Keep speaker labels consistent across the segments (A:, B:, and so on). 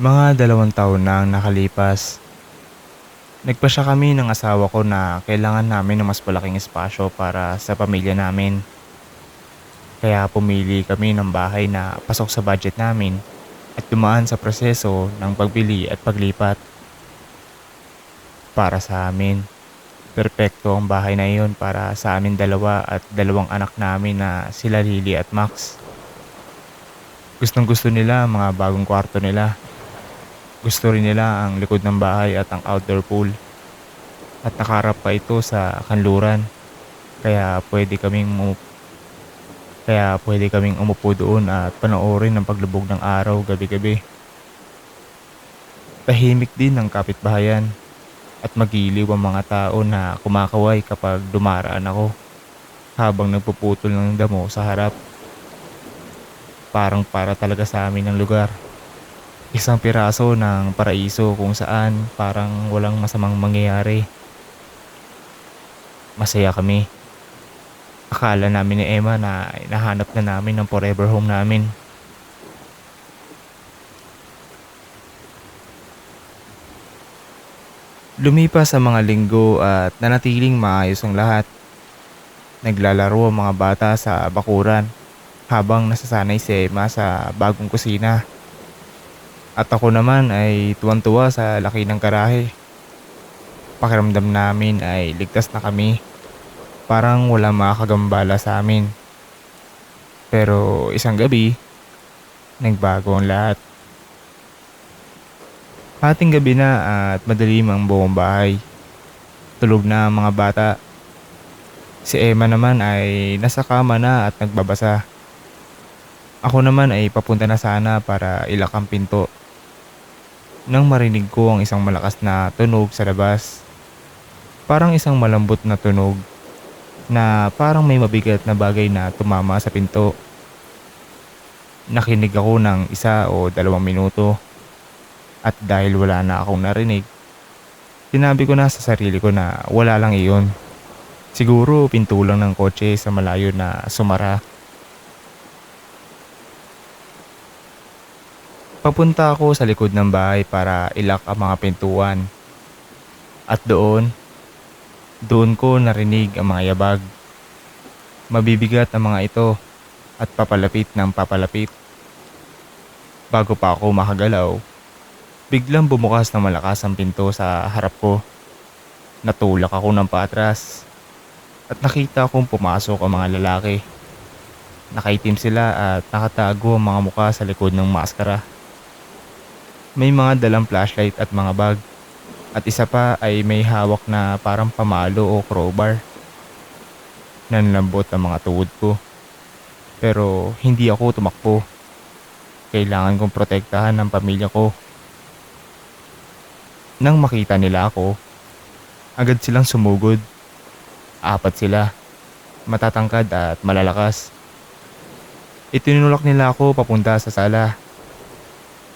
A: Mga 2 taon na ang nakalipas. Nagpasya kami ng asawa ko na kailangan namin ng mas malaking espasyo para sa pamilya namin. Kaya pumili kami ng bahay na pasok sa budget namin at dumaan sa proseso ng pagbili at paglipat. Para sa amin, perpekto ang bahay na iyon para sa amin dalawa at dalawang anak namin na sila Lily at Max. Gustong gusto nila ang mga bagong kwarto nila. Gusto rin nila ang likod ng bahay at ang outdoor pool. At nakaharap pa ito sa kanluran. Kaya pwede kaming umupo doon at panoorin ang paglubog ng araw gabi-gabi. Tahimik din ang kapitbahayan at magiliw ang mga tao na kumakaway kapag dumaraan ako habang nagpuputol ng damo sa harap. Parang para talaga sa amin ang lugar. Isang piraso ng paraiso kung saan parang walang masamang mangyayari. Masaya kami. Akala namin ni Emma na nahanap na namin ang forever home namin. Lumipas ang mga linggo at nanatiling maayos ang lahat. Naglalaro ang mga bata sa bakuran habang nasasanay si Emma sa bagong kusina. At ako naman ay tuwan-tuwa sa laki ng garahe. Pakiramdam namin ay ligtas na kami. Parang wala makakagambala sa amin. Pero isang gabi, nagbago ang lahat. Hating gabi na at madilim ang buong bahay. Tulog na ang mga bata. Si Emma naman ay nasa kama na at nagbabasa. Ako naman ay papunta na sana para ilak ang pinto. Nang marinig ko ang isang malakas na tunog sa labas. Parang isang malambot na tunog na parang may mabigat na bagay na tumama sa pinto. Nakinig ako ng 1 o 2 minuto at dahil wala na akong narinig, sinabi ko na sa sarili ko na wala lang iyon. Siguro pinto lang ng kotse sa malayo na sumara. Papunta ako sa likod ng bahay para ilak ang mga pintuan. At doon ko narinig ang mga yabag. Mabibigat ang mga ito at papalapit ng papalapit. Bago pa ako makagalaw, biglang bumukas ng malakas ang pinto sa harap ko. Natulak ako ng paatras at nakita kong pumasok ang mga lalaki. Nakaitim sila at nakatago ang mga muka sa likod ng maskara. May mga dalang flashlight at mga bag. At isa pa ay may hawak na parang pamalo o crowbar. Nanlambot ang mga tuhod ko. Pero hindi ako tumakbo. Kailangan kong protektahan ang pamilya ko. Nang makita nila ako, agad silang sumugod. 4 sila, matatangkad at malalakas. Itinulak nila ako papunta sa sala.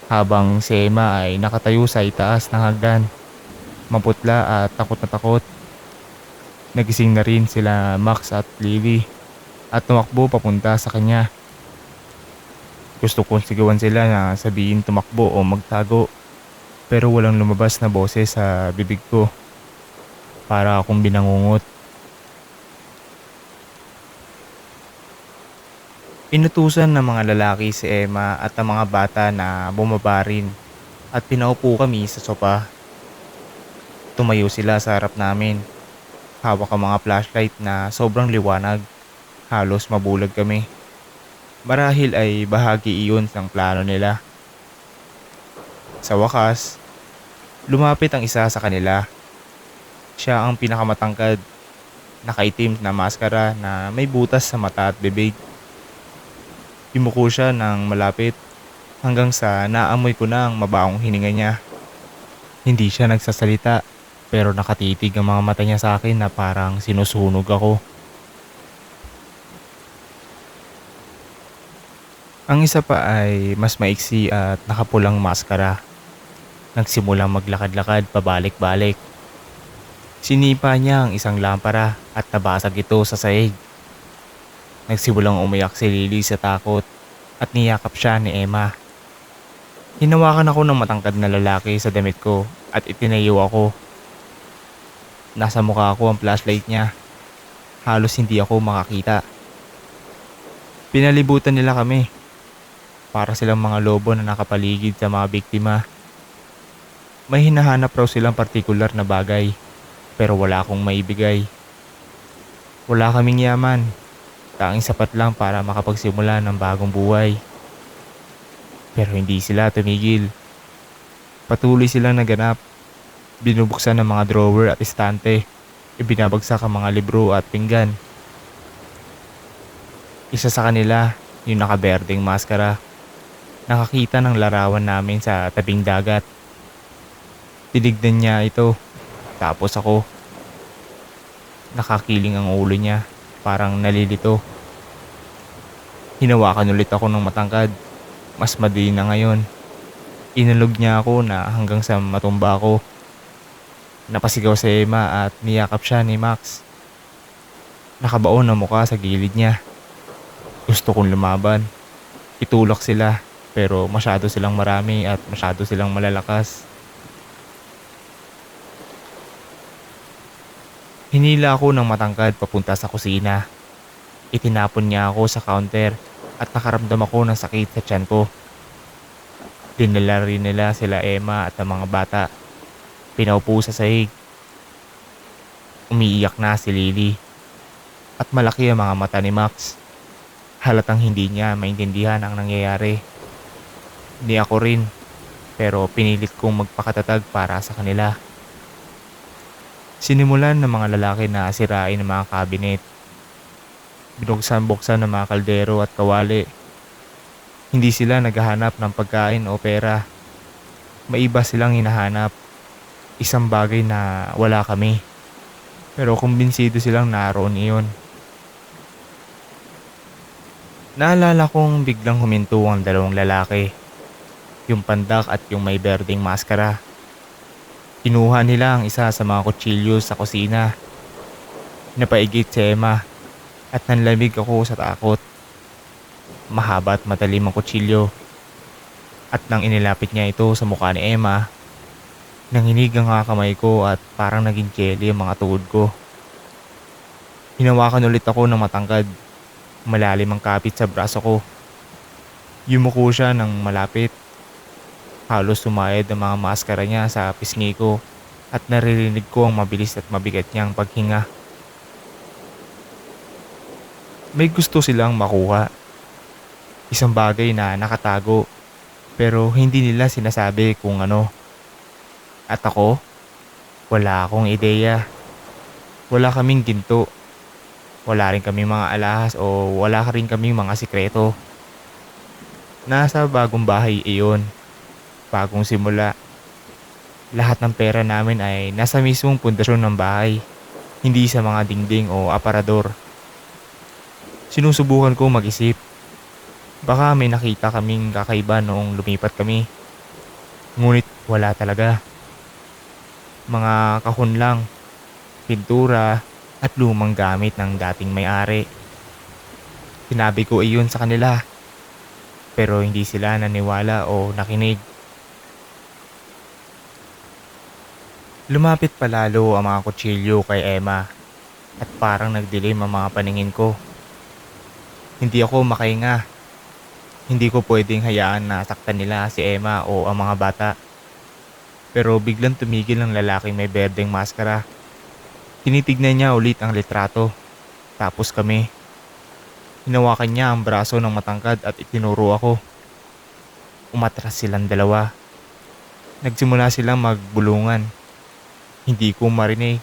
A: Habang si Emma ay nakatayo sa itaas ng hagdan. Maputla at takot na takot. Nagising na rin sila Max at Lily at tumakbo papunta sa kanya. Gusto kong sigawan sila na sabihin tumakbo o magtago, pero walang lumabas na boses sa bibig ko. Para akong binangungot. Inutusan ng mga lalaki si Emma at ang mga bata na bumaba rin at pinaupo kami sa sopa. Tumayo sila sa harap namin. Hawak ang mga flashlight na sobrang liwanag. Halos mabulag kami. Marahil ay bahagi iyon ng plano nila. Sa wakas, lumapit ang isa sa kanila. Siya ang pinakamatangkad. Nakaitim na maskara na may butas sa mata at bibig. Yumuko siya ng malapit hanggang sa naamoy ko na ang mabaong hininga niya. Hindi siya nagsasalita pero nakatitig ang mga mata niya sa akin na parang sinusunog ako. Ang isa pa ay mas maiksi at nakapulang maskara. Nagsimulang maglakad-lakad pabalik-balik. Sinipa niya ang isang lampara at nabasag ito sa sahig. Nagsimulang umiyak si Lily sa takot at niyakap siya ni Emma. Hinawakan ako ng matangkad na lalaki sa damit ko at itinayo ako. Nasa mukha ko ang flashlight niya. Halos hindi ako makakita. Pinalibutan nila kami. Para silang mga lobo na nakapaligid sa mga biktima. May hinahanap raw silang partikular na bagay. Pero wala akong maibigay. Wala kaming yaman. Tanging sapat lang para makapagsimula ng bagong buhay. Pero hindi sila tumigil. Patuloy silang naganap. Binubuksan ng mga drawer at estante. Ibinabagsak ang mga libro at pinggan. Isa sa kanila, yung nakaberdeng maskara. Nakakita ng larawan namin sa tabing dagat. Tinignan niya ito. Tapos ako. Nakakiling ang ulo niya. Parang nalilito. Hinawakan ulit ako ng matangkad. Mas madali na ngayon. Inalog niya ako na hanggang sa matumba ako. Napasigaw si Emma at niyakap siya ni Max. Nakabaon ang mukha sa gilid niya. Gusto kong lumaban. Itulak sila pero masyado silang marami at masyado silang malalakas. Hinila ako ng matangkad papunta sa kusina. Itinapon niya ako sa counter at nakaramdam ako ng sakit sa tiyan ko. Dinala rin nila sila Emma at ang mga bata. Pinaupo sa sahig. Umiiyak na si Lily. At malaki ang mga mata ni Max. Halatang hindi niya maintindihan ang nangyayari. Hindi ako rin. Pero pinilit kong magpakatatag para sa kanila. Sinimulan ng mga lalaki na sirain ang mga cabinet. Binuksan-buksan ng mga kaldero at kawali. Hindi sila naghahanap ng pagkain o pera. May iba silang hinahanap. Isang bagay na wala kami. Pero kumbinsido silang naroon iyon. Naalala kong biglang huminto ang dalawang lalaki. Yung pandak at yung may berdeng maskara. Kinuha nila ang isa sa mga kutsilyo sa kusina. Napaigit si Emma at nanlamig ako sa takot. Mahaba at matalim ang kutsilyo. At nang inilapit niya ito sa mukha ni Emma, nanginig ang mga kamay ko at parang naging jelly ang mga tuhod ko. Hinawakan ulit ako ng matangkad. Malalim ang kapit sa braso ko. Yumuko siya ng malapit. Halos sumayad ang mga maskara niya sa pisngi ko at naririnig ko ang mabilis at mabigat niyang paghinga. May gusto silang makuha. Isang bagay na nakatago pero hindi nila sinasabi kung ano. At ako, wala akong ideya. Wala kaming ginto. Wala rin kaming mga alahas o wala rin kaming mga sikreto. Nasa bagong bahay iyon. Bagong simula. Lahat ng pera namin ay nasa mismong pundasyon ng bahay. Hindi sa mga dingding o aparador. Sinusubukan ko mag-isip. Baka may nakita kaming kakaiba noong lumipat kami. Ngunit wala talaga. Mga kahon lang, pintura at lumang gamit ng dating may-ari. Sinabi ko iyon sa kanila. Pero hindi sila naniwala o nakinig. Lumapit palalo ang mga kutsilyo kay Emma at parang nagdilim ang mga paningin ko. Hindi ako makahinga. Hindi ko pwedeng hayaan na saktan nila si Emma o ang mga bata. Pero biglang tumigil ang lalaking may berdeng maskara. Tinitignan niya ulit ang litrato. Tapos kami. Hinawakan niya ang braso ng matangkad at itinuro ako. Umatras silang dalawa. Nagsimula silang magbulungan. Hindi ko marinig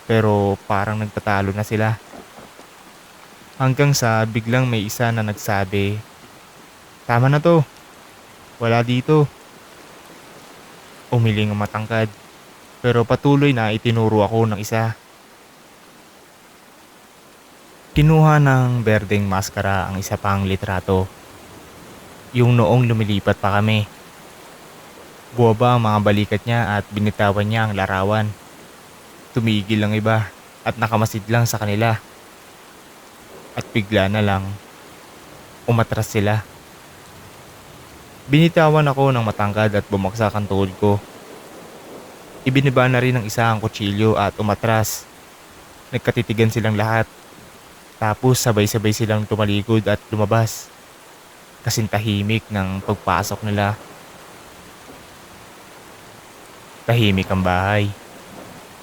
A: pero parang nagtatalo na sila. Hanggang sa biglang may isa na nagsabi, "Tama na to. Wala dito." Umiling ang matangkad pero patuloy na itinuro ako ng isa. Kinuha ng berdeng maskara ang isa pang litrato. Yung noong lumilipat pa kami. Buwaba ang mga balikat niya at binitawan niya ang larawan. Tumigil ang iba at nakamasid lang sa kanila. At bigla na lang, umatras sila. Binitawan ako ng matangkad at bumagsak ang tuhod ko. Ibiniba na rin ng isa ang kutsilyo at umatras. Nagkatitigan silang lahat. Tapos sabay-sabay silang tumalikod at lumabas. Kasing tahimik ng pagpasok nila. Tahimik ang bahay.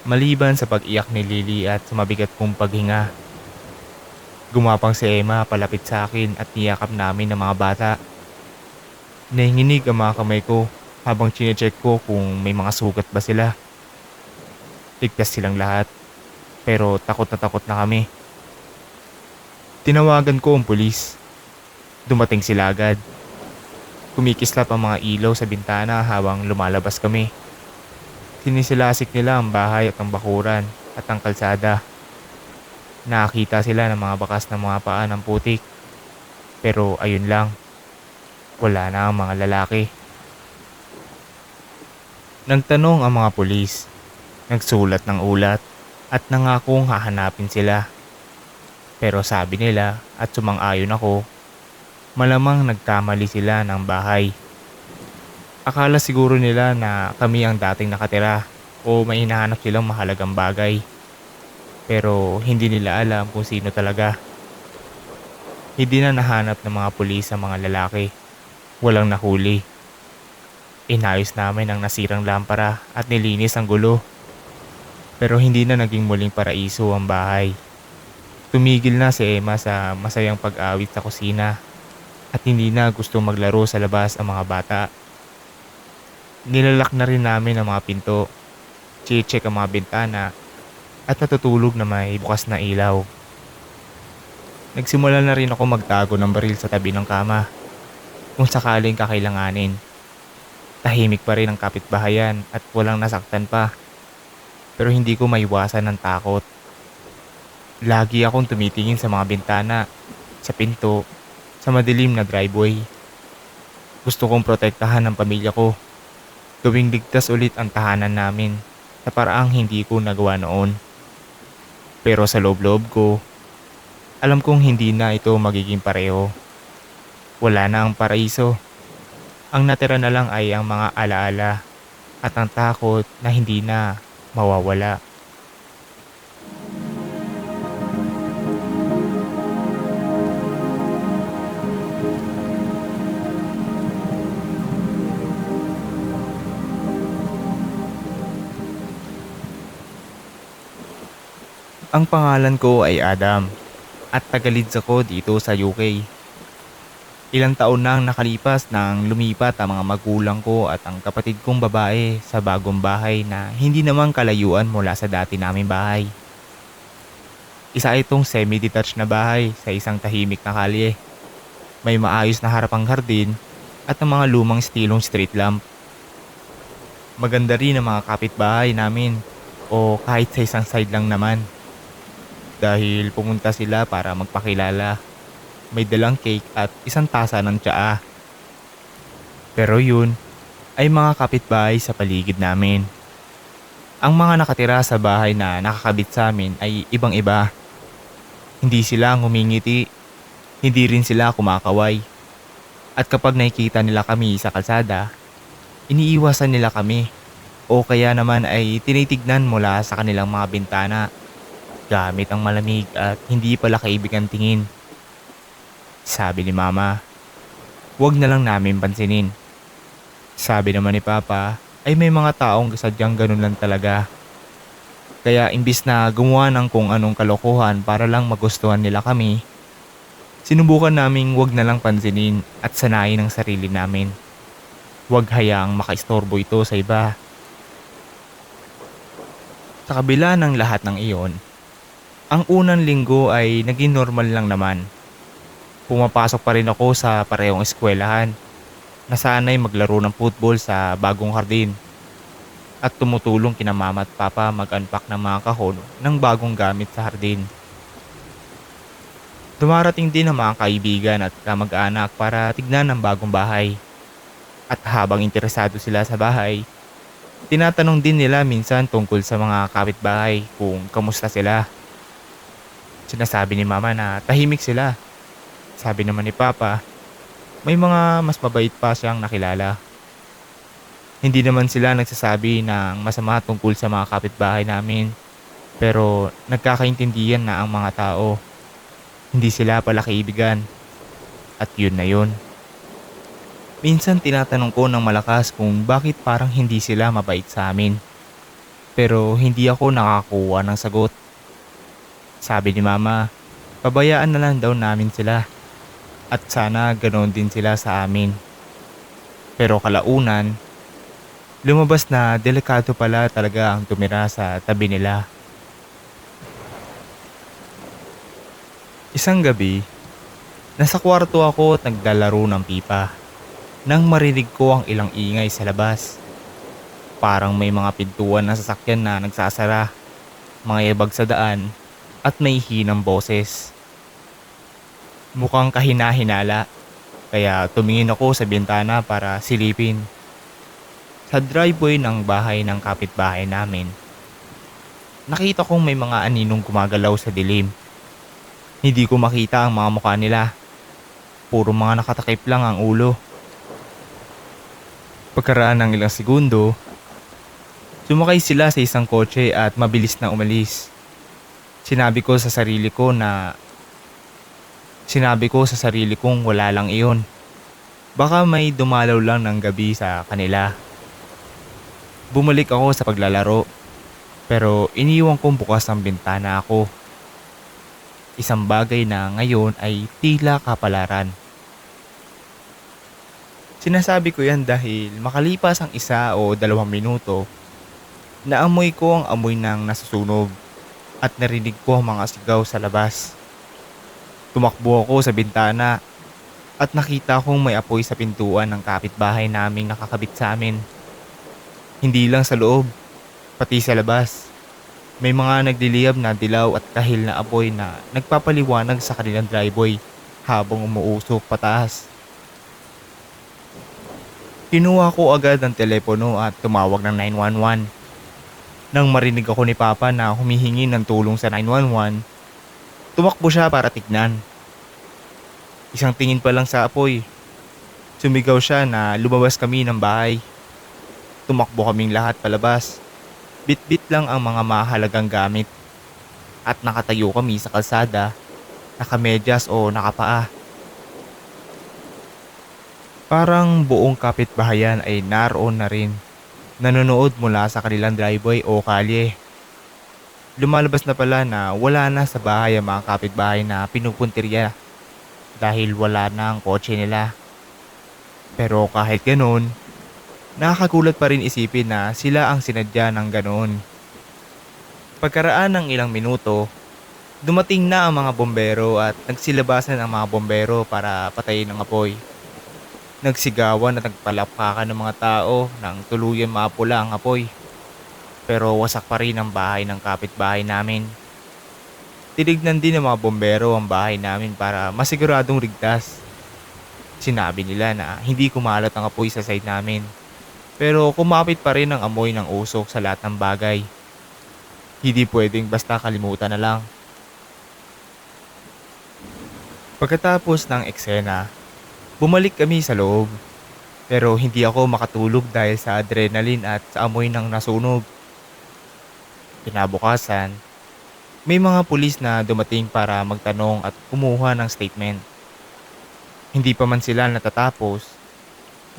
A: Maliban sa pag-iyak ni Lily at sa mabigat kong paghinga. Gumapang si Emma palapit sa akin at niyakap namin ng mga bata. Nanginginig ang mga kamay ko habang chinecheck ko kung may mga sugat ba sila. Ligtas silang lahat, pero takot na kami. Tinawagan ko ang pulis. Dumating sila agad. Kumikislap ang mga ilaw sa bintana habang lumalabas kami. Sinisilasik nila ang bahay at ang bakuran at ang kalsada. Nakakita sila ng mga bakas ng mga paa ng putik. Pero ayun lang, wala na ang mga lalaki. Nagtanong ang mga pulis, nagsulat ng ulat at nangakong hahanapin sila. Pero sabi nila at sumang-ayon ako, malamang nagkamali sila ng bahay. Akala siguro nila na kami ang dating nakatira o may hinahanap silang mahalagang bagay. Pero hindi nila alam kung sino talaga. Hindi na nahanap ng mga pulis ang mga lalaki. Walang nahuli. Inayos namin ang nasirang lampara at nilinis ang gulo. Pero hindi na naging muling paraiso ang bahay. Tumigil na si Emma sa masayang pag-awit sa kusina at hindi na gusto maglaro sa labas ang mga bata. Nilalak na rin namin ang mga pinto, check ang mga bintana at natutulog na may bukas na ilaw. Nagsimula na rin ako magtago ng baril sa tabi ng kama kung sakaling kakailanganin. Tahimik pa rin ang kapitbahayan at walang nasaktan pa, pero hindi ko maiwasan ng takot. Lagi akong tumitingin sa mga bintana, sa pinto, sa madilim na driveway. Gusto kong protektahan ang pamilya ko. Gawing ligtas ulit ang tahanan namin sa paraang hindi ko nagawa noon. Pero sa loob-loob ko, alam kong hindi na ito magiging pareho. Wala na ang paraiso. Ang natira na lang ay ang mga alaala at ang takot na hindi na mawawala. Ang pangalan ko ay Adam at tagalids ako dito sa UK. Ilang taon na ang nakalipas nang lumipat ang mga magulang ko at ang kapatid kong babae sa bagong bahay na hindi naman kalayuan mula sa dati naming bahay. Isa itong semi-detached na bahay sa isang tahimik na kalye. May maayos na harapang hardin at ang mga lumang stilong street lamp. Maganda rin ang mga kapitbahay namin o kahit sa isang side lang naman. Dahil pumunta sila para magpakilala. May dalang cake at isang tasa ng tsaa. Pero yun ay mga kapitbahay sa paligid namin. Ang mga nakatira sa bahay na nakakabit sa amin ay ibang-iba. Hindi sila ngumingiti, hindi rin sila kumakaway. At kapag nakikita nila kami sa kalsada, iniiwasan nila kami o kaya naman ay tinitignan mula sa kanilang mga bintana gamit ang malamig at hindi pala kaibigan tingin. Sabi ni Mama, huwag na lang namin pansinin. Sabi naman ni Papa ay may mga taong sadyang ganun lang talaga. Kaya imbis na gumawa ng kung anong kalokohan para lang magustuhan nila kami, sinubukan naming huwag na lang pansinin at sanayin ang sarili namin. Huwag hayaang makaistorbo ito sa iba. Sa kabila ng lahat ng iyon, ang unang linggo ay naging normal lang naman. Pumapasok pa rin ako sa parehong eskwelahan. Nasanay maglaro ng football sa bagong hardin. At tumutulong kina Mama at Papa mag-unpack ng mga kahon ng bagong gamit sa hardin. Dumarating din ang mga kaibigan at kamag-anak para tignan ang bagong bahay. At habang interesado sila sa bahay, tinatanong din nila minsan tungkol sa mga kapitbahay kung kamusta sila. Sinasabi ni Mama na tahimik sila. Sabi naman ni Papa, may mga mas mabait pa siyang nakilala. Hindi naman sila nagsasabi ng masama tungkol sa mga kapitbahay namin, pero nagkakaintindihan na ang mga tao. Hindi sila pala kaibigan, at yun na yun. Minsan tinatanong ko ng malakas kung bakit parang hindi sila mabait sa amin. Pero hindi ako nakakuha ng sagot. Sabi ni mama, pabayaan na lang daw namin sila. At sana ganoon din sila sa amin. Pero kalaunan, lumabas na delikado pala talaga ang tumira sa tabi nila. Isang gabi, nasa kwarto ako at naglalaro ng pipa. Nang marinig ko ang ilang ingay sa labas. Parang may mga pintuan ng sasakyan na nagsasara, mga yabag sa daan, at may hinang boses. Mukhang kahina-hinala, kaya tumingin ako sa bintana para silipin. Sa driveway ng bahay ng kapitbahay namin, nakita kong may mga aninong gumagalaw sa dilim. Hindi ko makita ang mga mukha nila. Puro mga nakatakip lang ang ulo. Pagkaraan ng ilang segundo, sumakay sila sa isang kotse at mabilis na umalis. Sinabi ko sa sarili kong wala lang iyon. Baka may dumalaw lang ng gabi sa kanila. Bumalik ako sa paglalaro, pero iniwan kong bukas ang bintana ako. Isang bagay na ngayon ay tila kapalaran. Sinasabi ko yan dahil makalipas ang 1 o 2 minuto, naamoy ko ang amoy ng nasusunog at narinig ko ang mga sigaw sa labas. Tumakbo ako sa bintana at nakita kong may apoy sa pintuan ng kapitbahay naming nakakabit sa amin. Hindi lang sa loob, pati sa labas. May mga nagdiliyab na dilaw at kahil na apoy na nagpapaliwanag sa kanilang driveway habang umuusok pataas. Kinuha ko agad ang telepono at tumawag ng 911. Nang marinig ako ni Papa na humihingi ng tulong sa 911, tumakbo siya para tignan. Isang tingin pa lang sa apoy, sumigaw siya na lumabas kami ng bahay. Tumakbo kaming lahat palabas. Bit-bit lang ang mga mahalagang gamit. At nakatayo kami sa kalsada, nakamedyas o nakapaa. Parang buong kapitbahayan ay naroon na rin, nanonood mula sa kanilang driveway o kalye. Lumalabas na pala na wala na sa bahay ang mga kapitbahay na pinupuntirya dahil wala na ang kotse nila. Pero kahit ganoon, nakakagulat pa rin isipin na sila ang sinadya ng ganoon. Pagkaraan ng ilang minuto, dumating na ang mga bombero at nagsilabasan ang mga bombero para patayin ang apoy. Nagsigawan at nagpalakpakan ng mga tao nang tuluyan mapula ang apoy. Pero wasak pa rin ang bahay ng kapitbahay namin. Tinignan din ng mga bombero ang bahay namin para masiguradong ligtas. Sinabi nila na hindi kumalat ang apoy sa side namin. Pero kumapit pa rin ang amoy ng usok sa lahat ng bagay. Hindi pwedeng basta kalimutan na lang. Pagkatapos ng eksena, bumalik kami sa loob. Pero hindi ako makatulog dahil sa adrenaline at sa amoy ng nasunog. Kinabukasan, may mga pulis na dumating para magtanong at kumuha ng statement. Hindi pa man sila natatapos,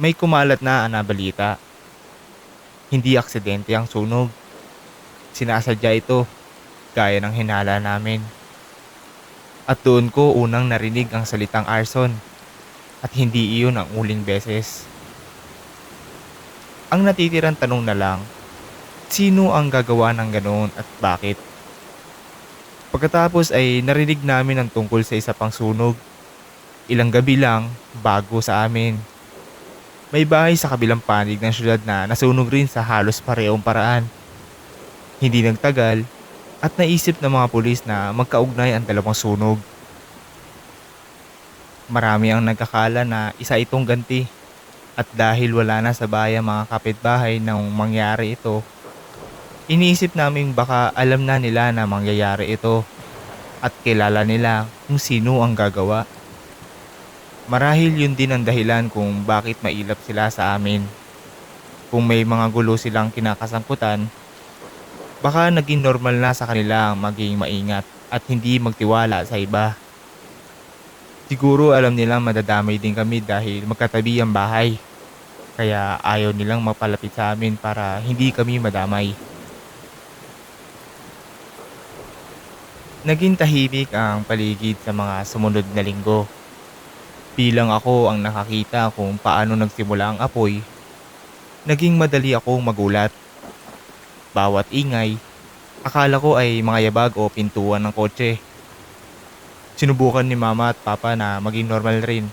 A: may kumalat na balita. Hindi aksidente ang sunog. Sinasadya ito, gaya ng hinala namin. At doon ko unang narinig ang salitang arson. At hindi iyon ang uling beses. Ang natitirang tanong na lang, sino ang gagawa ng ganoon at bakit? Pagkatapos ay narinig namin ang tungkol sa isa pang sunog. Ilang gabi lang bago sa amin. May bahay sa kabilang panig ng syudad na nasunog rin sa halos parehong paraan. Hindi nagtagal at naisip ng mga pulis na magkaugnay ang dalawang sunog. Marami ang nagkakala na isa itong ganti. At dahil wala na sa bahay ang mga kapitbahay nang mangyari ito, iniisip namin baka alam na nila na mangyayari ito at kilala nila kung sino ang gagawa. Marahil yun din ang dahilan kung bakit mailap sila sa amin. Kung may mga gulo silang kinakasangkutan, baka naging normal na sa kanila ang maging maingat at hindi magtiwala sa iba. Siguro alam nilang madadamay din kami dahil magkatabi ang bahay. Kaya ayaw nilang mapalapit sa amin para hindi kami madamay. Naging tahimik ang paligid sa mga sumunod na linggo. Bilang ako ang nakakita kung paano nagsimula ang apoy, naging madali akong magulat. Bawat ingay, akala ko ay mga yabag o pintuan ng kotse. Sinubukan ni mama at papa na maging normal rin.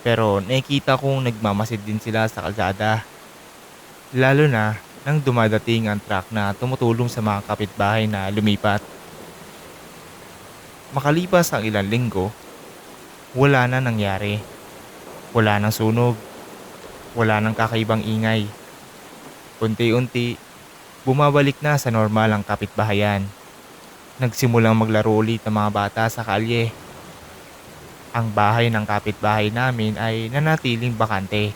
A: Pero nakikita kong nagmamasid din sila sa kalsada. Lalo na nang dumadating ang truck na tumutulong sa mga kapitbahay na lumipat. Makalipas ang ilang linggo, wala na nangyari. Wala nang sunog, wala nang kakaibang ingay. Unti-unti, bumabalik na sa normal ang kapitbahayan. Nagsimulang maglaro ulit ang mga bata sa kalye. Ang bahay ng kapitbahay namin ay nanatiling bakante.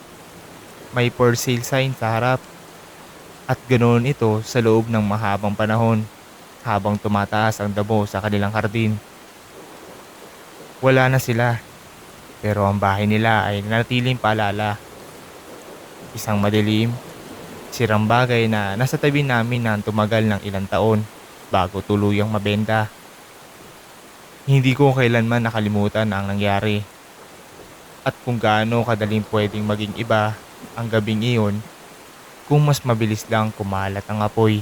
A: May for sale sign sa harap at ganoon ito sa loob ng mahabang panahon habang tumataas ang damo sa kanilang hardin. Wala na sila pero ang bahay nila ay nanatiling paalala. Isang madilim, sirang bagay na nasa tabi namin na tumagal ng ilang taon bago tuluyang mabenta. Hindi ko kailanman nakalimutan ang nangyari at kung gaano kadaling pwedeng maging iba ang gabing iyon kung mas mabilis lang kumalat ang apoy.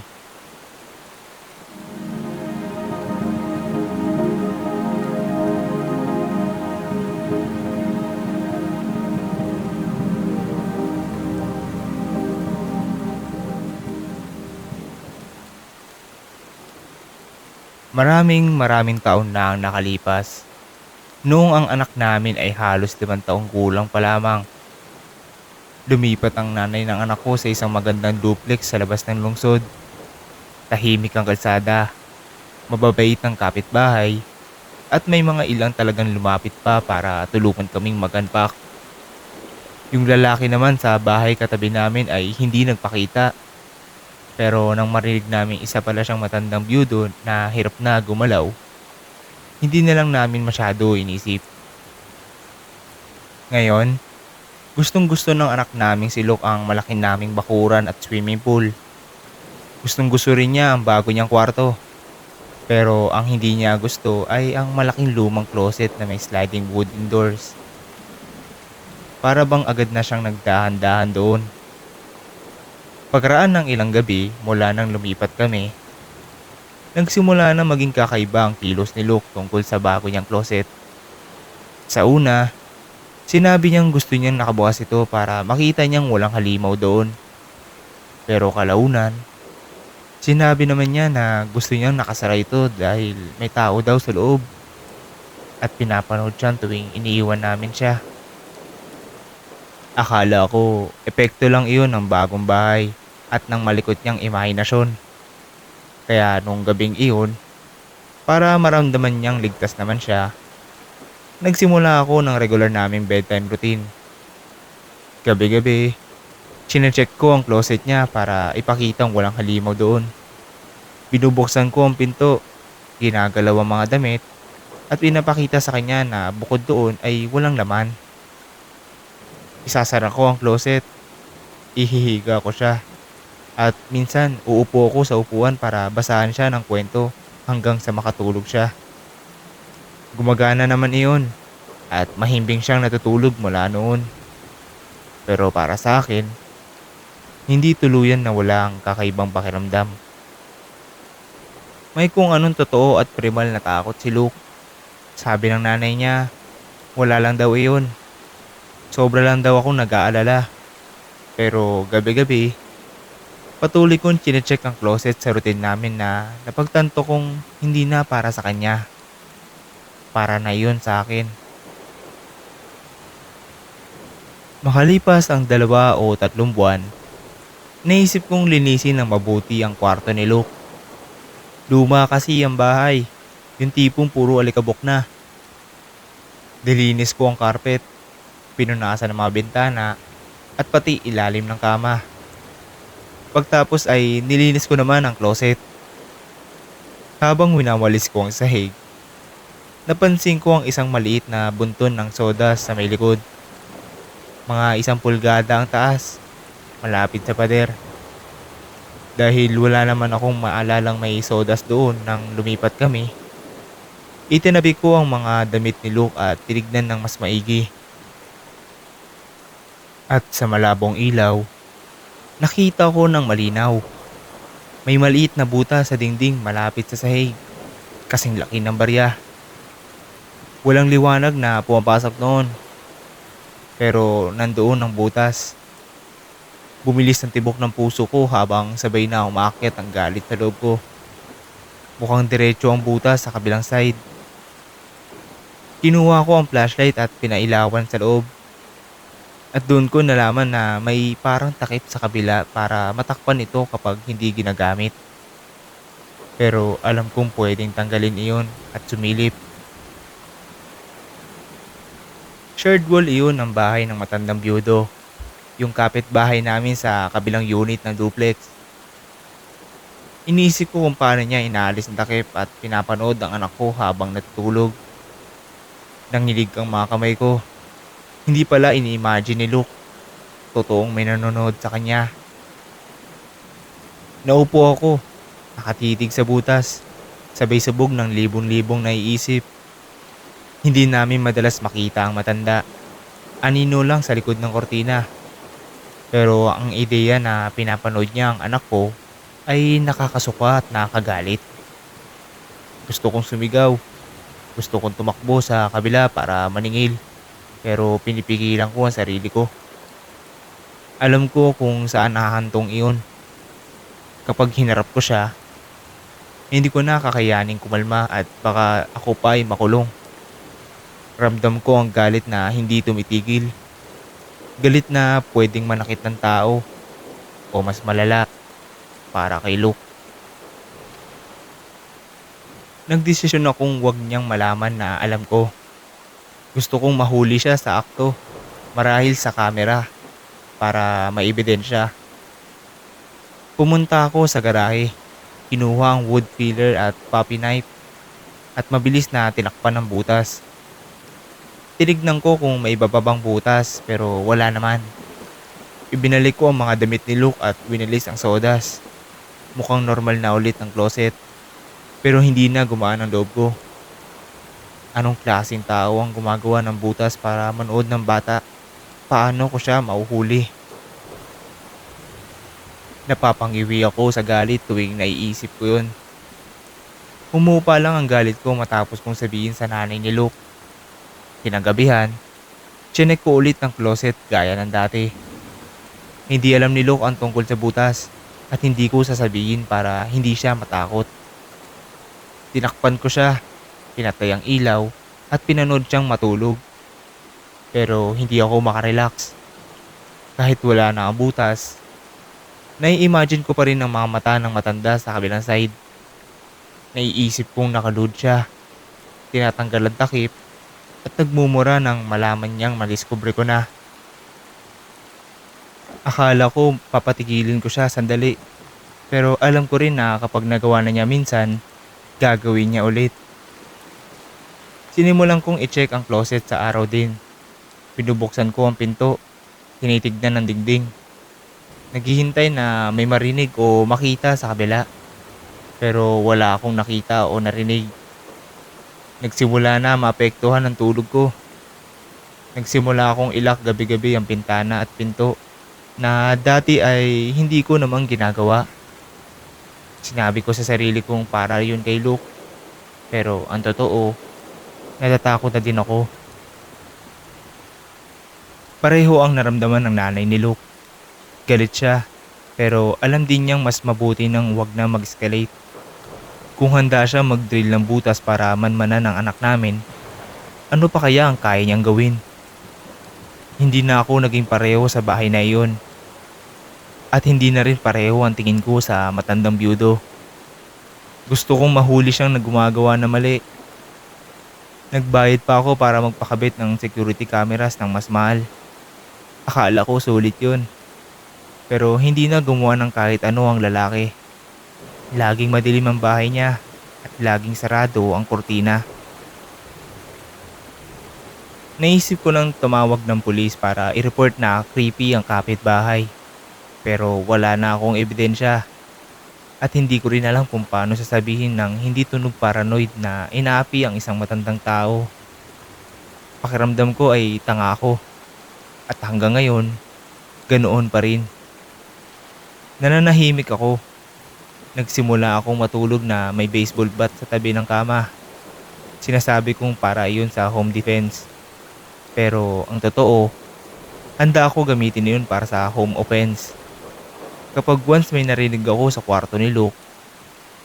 A: Maraming taon na ang nakalipas. Noong ang anak namin ay halos 5 taong gulang pa lamang. Lumipat ang nanay ng anak ko sa isang magandang duplex sa labas ng lungsod. Tahimik ang kalsada, mababait ang kapitbahay, at may mga ilang talagang lumapit pa para tulungan kaming mag-unpack. Yung lalaki naman sa bahay katabi namin ay hindi nagpakita. Pero nang marinig namin isa pala siyang matandang byudo na hirap na gumalaw, hindi na lang namin masyado inisip. Ngayon, gustong gusto ng anak naming si Luke ang malaki naming bakuran at swimming pool. Gustong gusto rin niya ang bago niyang kwarto. Pero ang hindi niya gusto ay ang malaking lumang closet na may sliding wooden doors. Para bang agad na siyang nagdahan-dahan doon. Pagkaraan ng ilang gabi mula nang lumipat kami, nagsimula na maging kakaiba ang kilos ni Luke tungkol sa bago niyang closet. Sa una, sinabi niyang gusto niyang nakabukas ito para makita niyang walang halimaw doon. Pero kalaunan, sinabi naman niya na gusto niyang nakasara ito dahil may tao daw sa loob at pinapanood siya tuwing iniiwan namin siya. Akala ko epekto lang iyon ng bagong bahay at ng malikot niyang imahinasyon. Kaya nung gabing iyon, para maramdaman niyang ligtas naman siya, nagsimula ako ng regular naming bedtime routine. Gabi-gabi, chinecheck ko ang closet niya para ipakitang walang halimaw doon. Binubuksan ko ang pinto, ginagalaw ang mga damit, at pinapakita sa kanya na bukod doon ay walang laman. Isasara ko ang closet, ihihiga ko siya, at minsan uupo ako sa upuan para basahan siya ng kwento hanggang sa makatulog siya. Gumagana naman iyon at mahimbing siyang natutulog mula noon. Pero para sa akin, hindi tuluyan na wala ang kakaibang pakiramdam. May kung anong totoo at primal na takot si Luke. Sabi ng nanay niya, wala lang daw iyon. Sobra lang daw akong nag-aalala. Pero gabi-gabi, patuloy kong chinecheck ang closet sa routine namin na napagtanto kong hindi na para sa kanya. Para na iyon sa akin. Makalipas ang 2 o 3 buwan, naisip kong linisin ng mabuti ang kwarto ni Luke. Luma kasi ang bahay, yung tipong puro alikabok na. Nilinis ko ang carpet, pinunasan ng mga bintana, at pati ilalim ng kama. Pagtapos ay nilinis ko naman ang closet. Habang winawalis ko ang sahig, napansin ko ang isang maliit na bunton ng soda sa may likod. Mga 1 pulgada ang taas, malapit sa pader. Dahil wala naman akong maalalang may sodas doon nang lumipat kami, itinabi ko ang mga damit ni Luke at tinignan ng mas maigi. At sa malabong ilaw, nakita ko ng malinaw. May maliit na buta sa dingding malapit sa sahig, kasing laki ng barya. Walang liwanag na pumapasok noon, pero nandoon ang butas. Bumilis ang tibok ng puso ko habang sabay na umaakyat ang galit sa loob ko. Mukhang diretso ang butas sa kabilang side. Kinuha ko ang flashlight at pinailawan sa loob. At doon ko nalaman na may parang takip sa kabila para matakpan ito kapag hindi ginagamit. Pero alam kong pwedeng tanggalin iyon at sumilip. Shared wall iyon ng bahay ng matandang byudo. Yung kapitbahay namin sa kabilang unit ng duplex. Iniisip ko kung paano niya inaalis ang takip at pinapanood ang anak ko habang natutulog. Nangilig ang mga kamay ko. Hindi pala ini-imagine ni Luke. Totoong may nanonood sa kanya. Naupo ako, nakatitig sa butas, sabay sabog ng libong-libong naiisip. Hindi namin madalas makita ang matanda. Anino lang sa likod ng kortina. Pero ang ideya na pinapanood niya ang anak ko ay nakakasuka at nakakagalit. Gusto kong sumigaw. Gusto kong tumakbo sa kabila para maningil. Pero pinipigilan ko ang sarili ko. Alam ko kung saan nakahantong iyon. Kapag hinarap ko siya, hindi ko na kakayaning kumalma at baka ako pa ay makulong. Ramdam ko ang galit na hindi tumitigil. Galit na pwedeng manakit ng tao o mas malala para kay Luke. Nagdesisyon akong wag niyang malaman na alam ko. Gusto kong mahuli siya sa akto, marahil sa kamera, para maibidensya. Pumunta ako sa garahe, kinuha ang wood filler at puppy knife, at mabilis na tinakpan ng butas. Tinignan ko kung may bababang butas pero wala naman. Ibinalik ko ang mga damit ni Luke at winilis ang sodas. Mukhang normal na ulit ang closet, pero hindi na gumaan ang loob ko. Anong klaseng tao ang gumagawa ng butas para manood ng bata? Paano ko siya mauhuli? Napapangiwi ako sa galit tuwing naiisip ko yun. Humupa lang ang galit ko matapos kong sabihin sa nanay ni Luke. Kinagabihan, chinek ko ulit ang closet gaya ng dati. Hindi alam ni Luke ang tungkol sa butas at hindi ko sasabihin para hindi siya matakot. Tinakpan ko siya, pinatay ang ilaw at pinanood siyang matulog. Pero hindi ako makarelax. Kahit wala na ang butas, nai-imagine ko pa rin ang mga mata ng matanda sa kabilang side. Naiisip kong nakalood siya, tinatanggal ang takip, at nagmumura nang malaman niyang madiskubre ko na. Akala ko papatigilin ko siya sandali, pero alam ko rin na kapag nagawa na niya minsan, gagawin niya ulit. Sinimulan kong i-check ang closet sa araw din. Pinubuksan ko ang pinto, tinitignan ng dingding. Naghihintay na may marinig o makita sa kabila, pero wala akong nakita o narinig. Nagsimula na maapektuhan ang tulog ko. Nagsimula akong ilak gabi-gabi ang pintana at pinto na dati ay hindi ko namang ginagawa. Sinabi ko sa sarili kong para yun kay Luke. Pero ang totoo, natatakot na din ako. Pareho ang naramdaman ng nanay ni Luke. Galit siya, pero alam din niyang mas mabuti nang wag na mag-escalate. Kung handa siya mag-drill ng butas para manmanan ng anak namin, ano pa kaya ang kaya niyang gawin? Hindi na ako naging pareho sa bahay na iyon. At hindi na rin pareho ang tingin ko sa matandang byudo. Gusto kong mahuli siyang nagumagawa na mali. Nagbayad pa ako para magpakabit ng security cameras ng mas mahal. Akala ko sulit yun. Pero hindi na gumawa ng kahit ano ang lalaki. Laging madilim ang bahay niya at laging sarado ang kurtina. Naisip ko nang tumawag ng pulis para i-report na creepy ang kapitbahay. Pero wala na akong ebidensya at hindi ko rin alam kung paano sasabihin ng hindi tunog paranoid na inaapi ang isang matandang tao. Pakiramdam ko ay tanga ako at hanggang ngayon, ganoon pa rin. Nananahimik ako. Nagsimula akong matulog na may baseball bat sa tabi ng kama. Sinasabi kong para iyon sa home defense. Pero ang totoo, handa ako gamitin iyon para sa home offense. Kapag once may narinig ako sa kwarto ni Luke,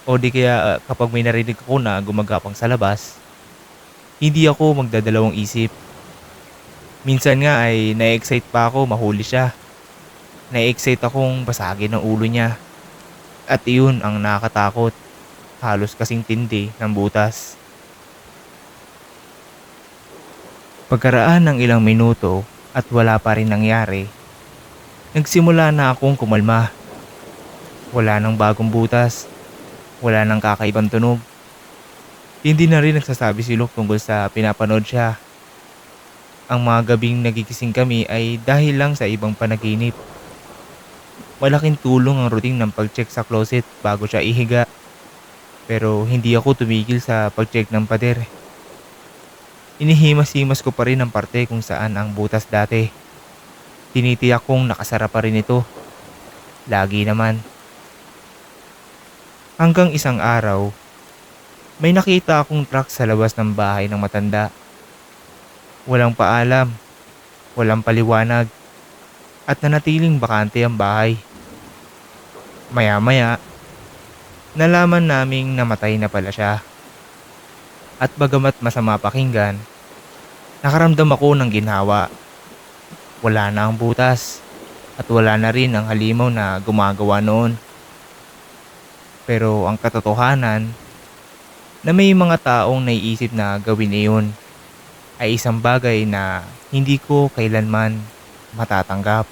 A: o di kaya kapag may narinig ako na gumagapang sa labas, hindi ako magdadalawang isip. Minsan nga ay na-excite pa ako mahuli siya. Na-excite akong basagin ang ulo niya. At iyon ang nakakatakot. Halos kasing tindi ng butas. Pagkaraan ng ilang minuto at wala pa rin nangyari, nagsimula na akong kumalma. Wala nang bagong butas. Wala nang kakaibang tunog. Hindi na rin nagsasabi si Luke tungkol sa pinapanood siya. Ang mga gabing nagigising kami ay dahil lang sa ibang panaginip. Malaking tulong ang routine ng pag-check sa closet bago siya ihiga. Pero hindi ako tumigil sa pag-check ng pader. Inihimas-himas ko pa rin ang parte kung saan ang butas dati. Tinitiyak kong nakasara pa rin ito. Lagi naman. Hanggang isang araw, may nakita akong truck sa labas ng bahay ng matanda. Walang paalam, walang paliwanag, at nanatiling bakante ang bahay. Maya-maya, nalaman naming namatay na pala siya. At bagamat masama pakinggan, nakaramdam ako ng ginhawa. Wala na ang butas at wala na rin ang halimaw na gumagawa noon. Pero ang katotohanan na may mga taong naiisip na gawin iyon ay isang bagay na hindi ko kailanman matatanggap.